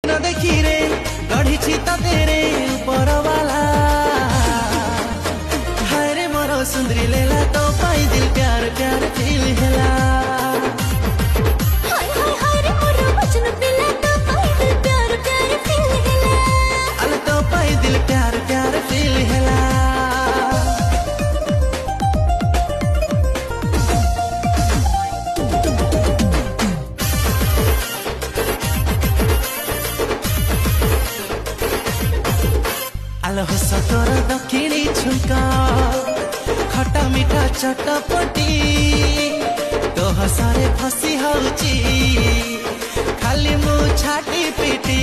न देखी रे गढ़ी तेरे ऊपर वाला हरे मोरो सुंदरी लेला तो पाई दिल प्यार प्यार फील हेला हाय हाय हाय रे मोरो बचन पिला तो पाई दिल प्यार प्यार फील हेला अल तो पाई दिल प्यार प्यार फील हेला आलो हस तोर दक्षिणी झुमका खटा मीठा चटपटी तो हसारे फसी हौची खाली मु छाटी पीटी